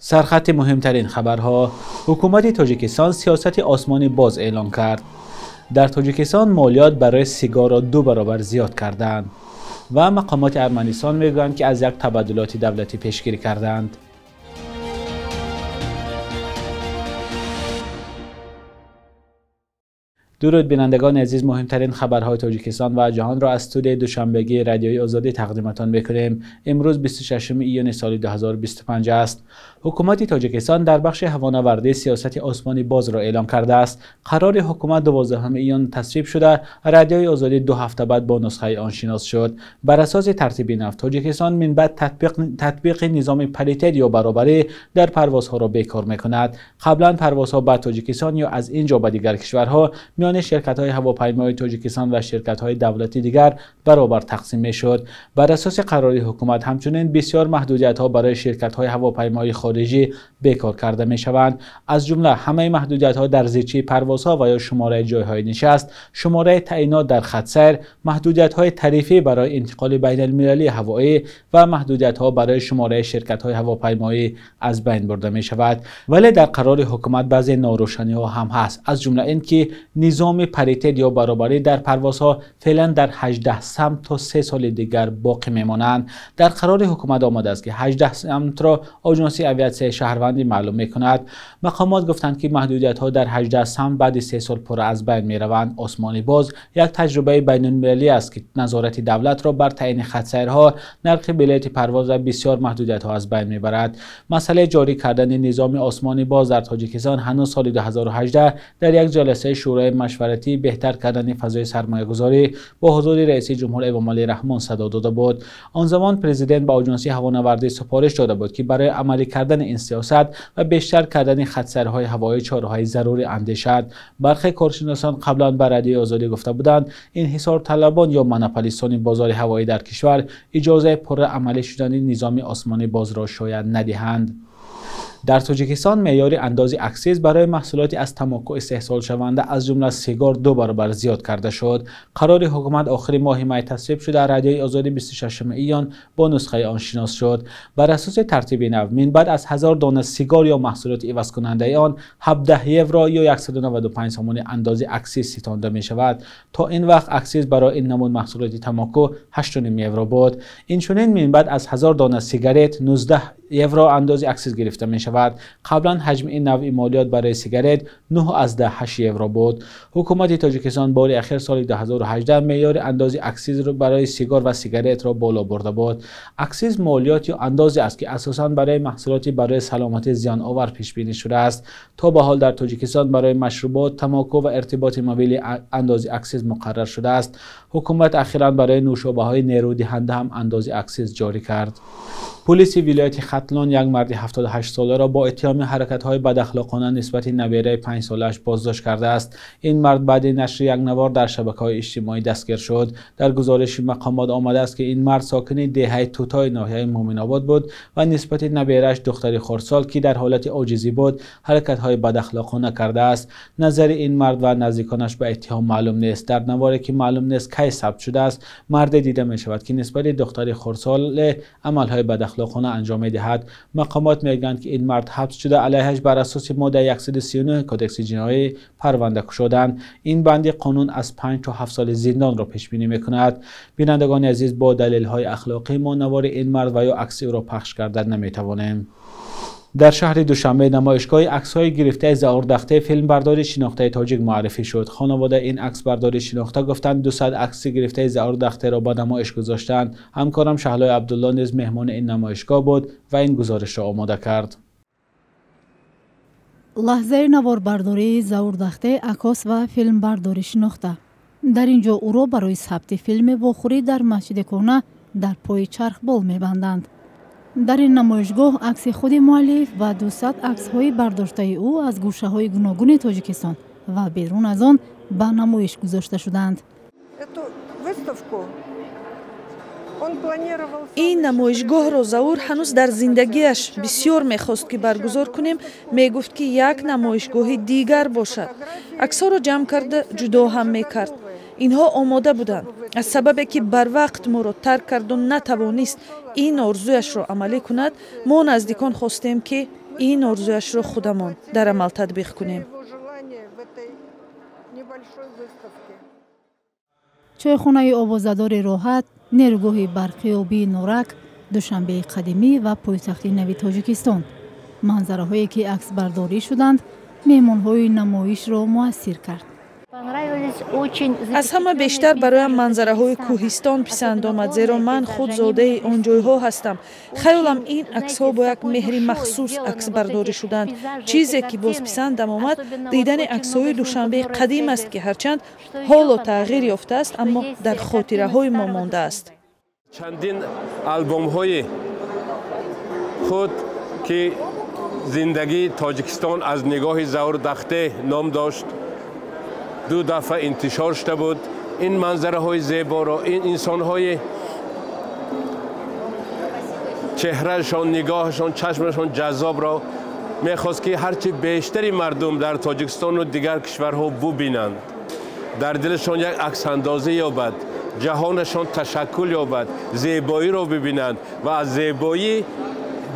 سرخط مهمترین خبرها: حکومت تاجیکستان سیاست آسمانی باز اعلام کرد. در تاجیکستان مالیات برای سیگار را 2 برابر زیاد کردند و مقامات ارمنستان میگویند که از یک تبادلات دولتی پیشگیری کردند. درود بینندگان عزیز، مهمترین خبرهای تاجیکستان و جهان را از استودیوی دوشنبگی رادیوی آزادی تقدیمتان میکنیم. امروز 26 ایون سال 2025 است. حکومت تاجیکستان در بخش هوانوردی سیاست آسمانی باز را اعلام کرده است. قرار حکومت 12 ایون تصویب شده، رادیوی آزادی 2 هفته بعد با نسخه آن شناس شد. بر اساس ترتیب نو، تاجیکستان من بعد تطبیق نظام پاریته یا برابری در پروازها را بیکار میکند. قبلا پروازها به تاجیکستان یا از اینجا به دیگر کشورها میان شرکت‌های هواپیمایی تاجیکستان و شرکت‌های دولتی دیگر برابر تقسیم می‌شد. بر اساس قراری حکومت همچنین بسیار محدودیت‌ها برای شرکت‌های هواپیمایی خارجی بیکار کرده می‌شوند. از جمله همه محدودیت‌ها در زیرچه پروازها و یا شماره جای‌های نشست، شماره تعیینات در خط سیر، محدودیت‌های تعرفی برای انتقال بین‌المللی هوایی و محدودیت‌ها برای شماره شرکت‌های هواپیمایی از بین برده می‌شود. ولی در قرار حکومت بعضی ناروشنی‌ها هم هست، از جمله اینکه نظام پاریته یا برابری در پروازها فعلا در 18 سمت تا 3 سال دیگر باقی میمانند. در قرار حکومت آمده است که 18 سمت را آژانس اویاسیون شهروندی معلوم میکند. مقامات گفتند که محدودیت ها در 18 سمت بعد 3 سال پر از بین میروند. آسمانی باز یک تجربه بین المللی است که نظارت دولت را بر تعیین خط سیرها، نرخ بلیط پرواز و بسیار محدودیت ها از بین میبرد. مسئله جاری کردن نظام آسمانی باز در تاجیکستان هنوز سال 2018 در یک جلسه شورای مشورتی بهتر کردن فضای سرمایه‌گذاری با حضور رئیس جمهور ایوان رحمان صدا داده بود. آن زمان پرزیدنت به آژانس هوانوردی سفارش داده بود که برای عملی کردن این سیاست و بیشتر کردن خط سیرهای هوایی چاره‌های ضروری اندیشد. برخی کارشناسان قبلا به رادیوی آزادی گفته بودند انحصار طلبان یا مونوپولیستان بازار هوایی در کشور اجازه پر عملی شدن نظام آسمانی باز را شاید ندهند. در تاجیکستان معیار اندازه اکسیز برای محصولات از تماکو استحصال شونده از جمله سیگار 2 برابر زیاد کرده شد. قرار حکومت آخر ماه می تصویب شده، رادیوی آزادی 26 ایون با نسخه آن شناس شد. بر اساس ترتیب نو، من بعد از 1000 دانه سیگار یا محصولات عوض کننده آن 17 یورو یا 195 سوم اندازه اکسیز ستانده می شود. تا این وقت اکسیز برای این نمود محصولات تماکو 8.5 یورو بود. این چنین من بعد از 1000 دانه سیگارت 19 یورو اندازه اکسیز گرفته می شود. قبلا حجم این نوع مالیات برای سیگارت 9.8 یورو بود. حکومت تاجیکستان بار اخیر سال 2018 معیار اندازه اکسیز را برای سیگار و سیگارت را بالا برده بود. اکسیز مالیات یا اندازه است که اساساً برای محصولاتی برای سلامت زیان آور پیش بینی شده است. تا به حال در تاجیکستان برای مشروبات، تماکو و ارتباط موبیل اندازه اکسیز مقرر شده است. حکومت اخیراً برای نوشابه‌های نیرودهنده هم اندازه اکسیز جاری کرد. پلیس ولایت ختلان یک مرد 78 ساله را با اتهام حرکت‌های بداخلاقانه نسبت نویره 5 سالش بازداشت کرده است. این مرد بعد نشر یک نوار در شبکه‌های اجتماعی دستگیر شد. در گزارش مقامات آمده است که این مرد ساکن دهه توتای ناحیه مومن آباد بود و نسبت نویرش دختری خردسال که در حالت عاجزی بود حرکت‌های بداخلاقانه کرده است. نظر این مرد و نزدیکانش به اتهام معلوم نیست. در نواری که معلوم نیست کی ثبت شده است، مرد دیده می شود که نسبت دختری خردسال عمل‌های بداخلاقانه انجام می‌دهد. مقامات میگویند که این مرد حبس شده، علیهش بر اساس ماده 139 کدکس جنایی پرونده شدند. این بند قانون از 5 تا 7 سال زندان را پیش بینی می‌کند. بینندگان عزیز، با دلایل اخلاقی ما نوار این مرد و یا عکس او را پخش کردن نمی‌توانیم. در شهر دوشنبه نمایشگاه عکس‌های گرفته زاوردخته فیلمبردار شناخته تاجیک معرفی شد. خانواده این عکس برداری شناخته گفتند 200 عکس گرفته زاوردخته را به نمایش گذاشتند. همکارم شهلای عبدالله نیز مهمان این نمایشگاه بود و این گزارش را آماده کرد. لحظه نواربرداری زاوردخته عکاس و فیلمبرداری شناخته. در اینجا او را برای ثبت فیلم واخوری در مسجد کهنه در پای چرخ بال می‌بندند. در این نمایشگاه عکس خود مؤلف و 200 عکس‌های برداشته او از گوشه‌های گوناگون تاجیکستان و بیرون از آن به نمایش گذاشته شدند. این نمایشگاه را زاور هنوز در زندگیش بسیار می‌خواست که برگزار کنیم. میگفت که یک نمایشگاه دیگر باشد. عکس‌ها را جمع کرده جدا هم می‌کرد. اینها آماده بودند. از سببی که بر وقت ما را ترک کرد و نتوانست این آرزویش را عملی کند، ما نزدیکان خواستیم که این آرزویش را خودمان در عمل تطبیق کنیم. چایخانه آوازدار راحت، نیروگاه برقیابی نورک، دوشنبه قدیمی و پایتخت نوی تاجیکستان. منظره‌هایی که عکس برداری شدند، مهمان‌های نمایش را مؤثر کرد. از همه بیشتر برایم منظره‌های کوهستان پسند آمد، زیرا من خود زاده آن جای‌ها هستم. خیالم این عکس‌ها با یک مهر مخصوص عکس برداری شدند. چیزی که باز پسندم آمد دیدن عکس‌های دوشنبه قدیم است که هرچند حالا تغییر یافته است اما در خاطره‌های ما مانده است. چندین آلبوم‌های خود که زندگی تاجیکستان از نگاه زور دخته نام داشت 2 دفعه انتشار شده بود. این منظره های زیبا را، این انسان های چهرهشان، نگاهشان، چشمشان جذاب را میخواست که هرچی بیشتری مردم در تاجیکستان و دیگر کشورها ببینند، در دلشان یک عکس اندازی یابد، جهانشان تشکل یابد، زیبایی را ببینند و از زیبایی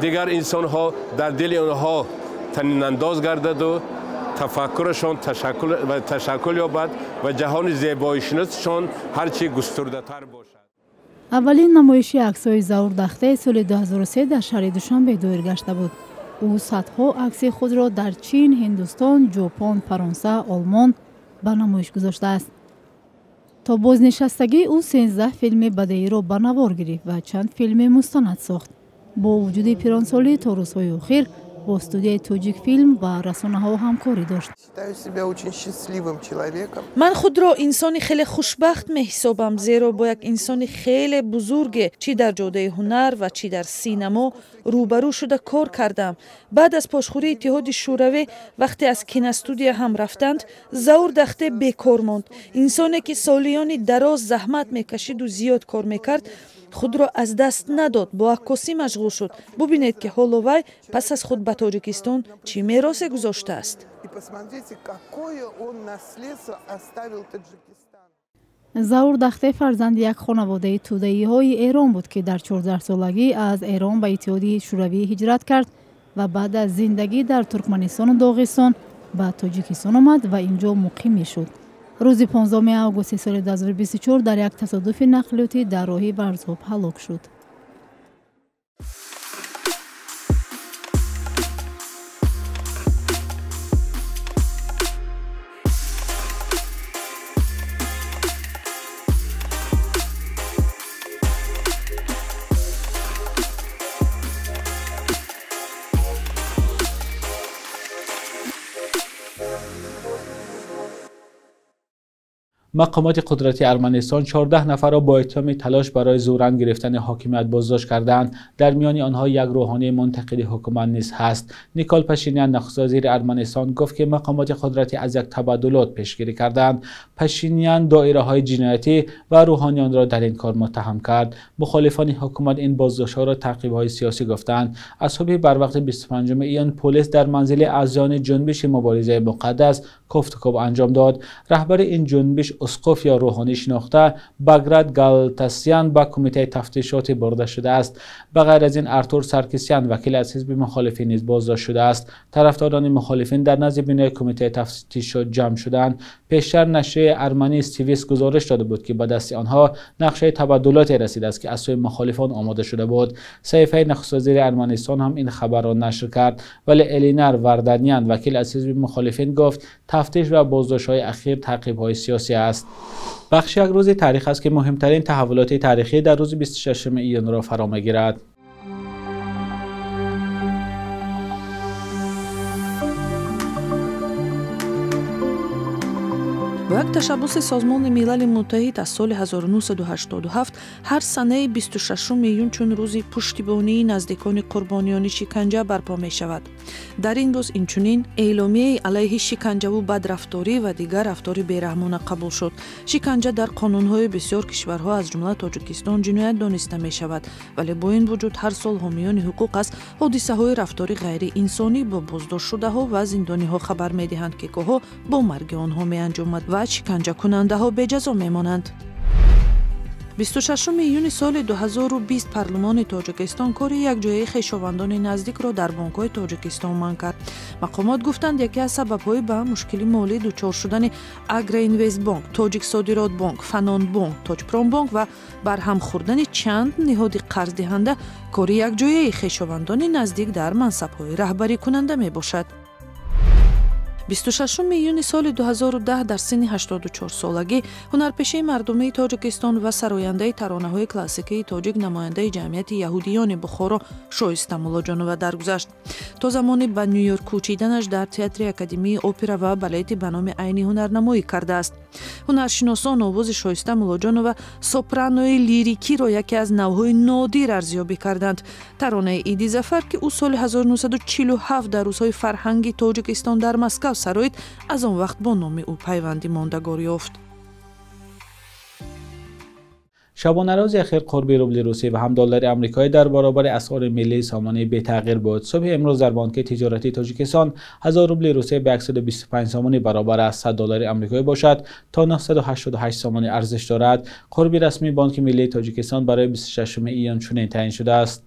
دیگر انسان ها در دل آنها طنین انداز گردد و تفکرشان تشکل یابد و جهان زیبایی شناسشان هرچی گسترده تر باشد. اولین نمایش عکس‌های زور دخته سال 2003 در شهر دوشنبه دایر گشته بود. او صدها عکس خود را در چین، هندوستان، ژاپن، فرانسه، آلمان به نمایش گذاشته است. تا بازنشستگی او 13 فیلم بدیعی را به نوار گرفت و چند فیلم مستند ساخت. با وجود پیرانسالی تا روزهای اخیر با استودیوی توجیک فیلم و رسانه‌ها همکاری داشت. من خود را انسانی خیلی خوشبخت می‌حسابم، زیرا با یک انسان خیلی بزرگ چی در جاده هنر و چی در سینما روبرو شده کار کردم. بعد از پاشخوری اتحاد شوروی وقتی از کیناستودیو هم رفتند، زور دخته بیکار ماند. انسانی که سالیانی دراز زحمت می‌کشید و زیاد کار می‌کرد خود را از دست نداد، با عکاسی مشغول شد. ببینید که حالا وی پس از خود به تاجیکستان چی میراثی گذاشته است. زور دخته فرزند یک خانواده توده‌ای های ایران بود که در 14 سالگی از ایران به اتحاد شوروی هجرت کرد و بعد از زندگی در ترکمنستان و داغستان به تاجیکستان آمد و اینجا مقیم شد. روز 15 آگوست سال 2024 در یک تصادف نقلیاتی در راه برزاب هلاک شد. مقامات قدرتی ارمنستان 14 نفر را با اتهام تلاش برای زورن گرفتن حاکمیت بازداشت کردند. در میان آنها یک روحانی منتقد حکومت نیز هست. نیکول پاشینیان نخست وزیر ارمنستان گفت که مقامات قدرتی از یک تبادلات پیشگیری کردند. پاشینیان دایره‌های جنایتی و روحانیان را در این کار متهم کرد. مخالفان حکومت این بازداشت‌ها را تعقیب‌های سیاسی گفتند. از صبح بر وقت 25 ایان پلیس در منزل اعضایان جنبش مبارزه مقدس کوفتکوب انجام داد. رهبر این جنبش اسقف یا روحانی شناخته باگرات گالتاسیان به کمیته تفتیشات برده شده است. به غیر از این ارتور سارکیسیان وکیل از حزب مخالفین نیز بازداشت شده است. طرفداران مخالفین در نزد بینای کمیته تفتیشات جمع شدند. پیشتر نشریه ارمنی استیویس گزارش داده بود که به دست آنها نقشه تبادلاتی رسیده است که از سوی مخالفان آماده شده بود. صحیفه نخست وزیر ارمنستان هم این خبر را نشر کرد، ولی الینار واردانیان وکیل از حزب مخالفین گفت تفتیش و بازداشت‌های اخیر تعقیب‌های سیاسی است. بخش یک روز تاریخ است که مهمترین تحولات تاریخی در روز 26 ایان را فرا می‌گیرد. با یک تشبس سازمان ملل متحد از سال 1987 هر سنه 26 ایون چون روز پشتیبانی نزدیکان قربانیان شکنجه برپا می شود. در این روز اینچنین اعلامیه علیه شکنجه و بدرفتاری و دیگر رفتار بیرحمانه قبول شد. شکنجه در قانون‌های بسیار کشورها از جمله تاجیکستان جنایت دانسته می شود، ولی با این وجود هر سال حامیان حقوق از حادثه‌های رفتاری غیر انسانی با بازداشت شده‌ها و زندانی‌ها خبر می‌دهند که گاه‌ها با مرگ آنها می‌انجامد و شکنجه کننده ها به جزا میمانند. 26 ایون سال 2020 پارلمان تاجیکستان کار یک جایی خویشاوندان نزدیک را در بانک‌های تاجیکستان منع کرد. مقامات گفتند یکی از سبب‌های به مشکل مالی دچار شدن اگرا اینوست بانک، تاجیک صادرات بانک، فنان بانک، تاجپرام بانک و برهم خوردن چند نهاد قرض دهنده کار یک جایی خویشاوندان نزدیک در منصب‌های رهبری کننده میباشد. 26 ایون سال 2010 در سن 84 سالگی هنرپیشه مردمی تاجیکستان و سراینده ترانه‌های کلاسیکی تاجیک نماینده جمعیت یهودیان بخارا شایسته مولاجانووا درگذشت. تا زمانی به نیویورک کوچیدنش در تئاتر اکادمی اپرا و بالت به نام عینی هنرنمایی کرده است. هنرشناسان آواز شایسته مولاجانووا سوپرانوی لیریکی را یکی از نوع‌های نادر ارزیابی کردند. ترانه ایدی ظفر که او سال 1947 در روزهای فرهنگی تاجیکستان در مسکو سرایت از آن وقت با نام او پیوندی ماندگار یافت. شبانه روز اخیر قرب روبل روسی و هم دلار آمریکایی در برابر اسعار ملی سامانه بی تغییر بود. صبح امروز در بانک تجارتی تاجیکستان 1000 روبل روسی به 125 سامانه برابر از 100 دلار آمریکایی باشد تا 988 سامانه ارزش دارد. قرب رسمی بانک ملی تاجیکستان برای 26 ایون چنین تعیین شده است.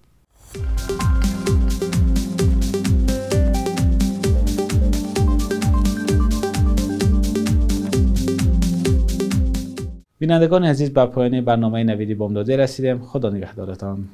بینندگان عزیز، به پایان برنامه نویدی بامداده رسیدیم. خدا نگهدارتان.